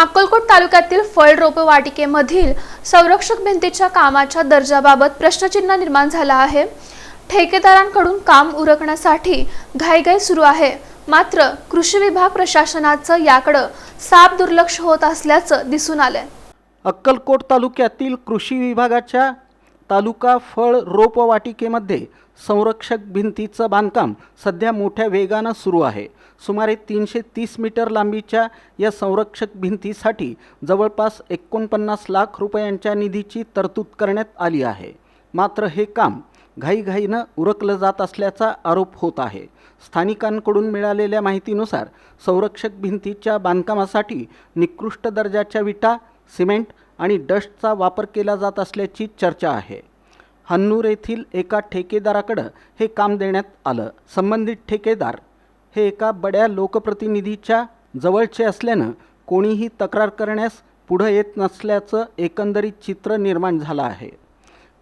अक्कलकोट तालुक्यातील फळ रोप वाटिकेमधील संरक्षक भिंतीच्या कामाच्या दर्जाबाबत प्रश्नचिन्ह निर्माण झाला आहे। ठेकेदारांकडून काम उरकण्यासाठी घाईघाई सुरू आहे, मात्र कृषी विभाग प्रशासनाचं याकडे साफ दुर्लक्ष होत असल्याचं दिसून आलंय। अक्कलकोट तालुक्यातील कृषी विभागाच्या तालुका फळ रोप वाटिकेमध्ये संरक्षक भिंतीचं बांधकाम सध्या मोठ्या वेगाने सुरू आहे। सुमारे 330 मीटर लांबीच्या या संरक्षक भिंतीसाठी जवळपास 49 लाख रुपयांच्या निधीची तरतूद करण्यात आली आहे। मात्र हे काम घाईघाईनं उरकलं जात असल्याचा आरोप होत आहे। स्थानिकांकडून मिळालेल्या माहितीनुसार संरक्षक भिंतीच्या बांधकामासाठी निकृष्ट दर्जाच्या विटा, सिमेंट आणि डस्टचा वापर केला जात असल्याची चर्चा आहे। हन्नूर येथील एका ठेकेदाराकडे हे काम देण्यात आलं। संबंधित ठेकेदार हे एका बड्या लोकप्रतिनिधीच्या जवळचे असल्यानं कोणीही तक्रार करण्यास पुढे येत नसल्याचं एकंदरीत चित्र निर्माण झालं आहे।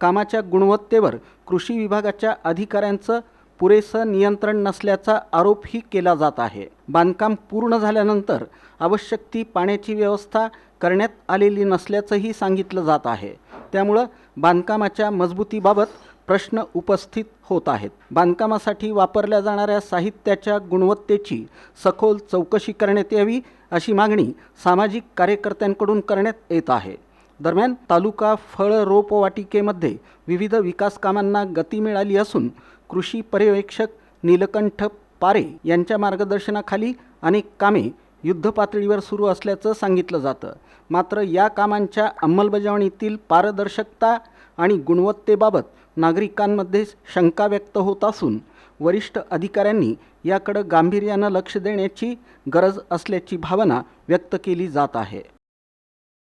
कामाच्या गुणवत्तेवर कृषी विभागाच्या अधिकाऱ्यांचं पुरेसं नियंत्रण नसल्याचा आरोपही केला जात आहे। बांधकाम पूर्ण झाल्यानंतर आवश्यक ती पाण्याची व्यवस्था करण्यात आलेली नसल्याचंही सांगितलं जात आहे। त्यामुळे बांधकामाच्या मजबूतीबाबत प्रश्न उपस्थित होत आहेत। बांधकामासाठी वापरल्या जाणाऱ्या साहित्याच्या गुणवत्तेची सखोल चौकशी करण्यात यावी अशी मागणी सामाजिक कार्यकर्त्यांकडून करण्यात येत आहे। दरम्यान तालुका फळ रोप वाटिकेमध्ये विविध विकास कामांना गती मिळाली असून कृषी पर्यवेक्षक नीलकंठ पारे यांच्या मार्गदर्शनाखाली अनेक कामे युद्धपातळीवर सुरू असल्याचं सांगितलं जातं। मात्र या कामांच्या अंमलबजावणीतील पारदर्शकता आणि गुणवत्तेबाबत नागरिकांमध्ये शंका व्यक्त होत असून वरिष्ठ अधिकाऱ्यांनी याकडे गांभीर्यानं लक्ष देण्याची गरज असल्याची भावना व्यक्त केली जात आहे।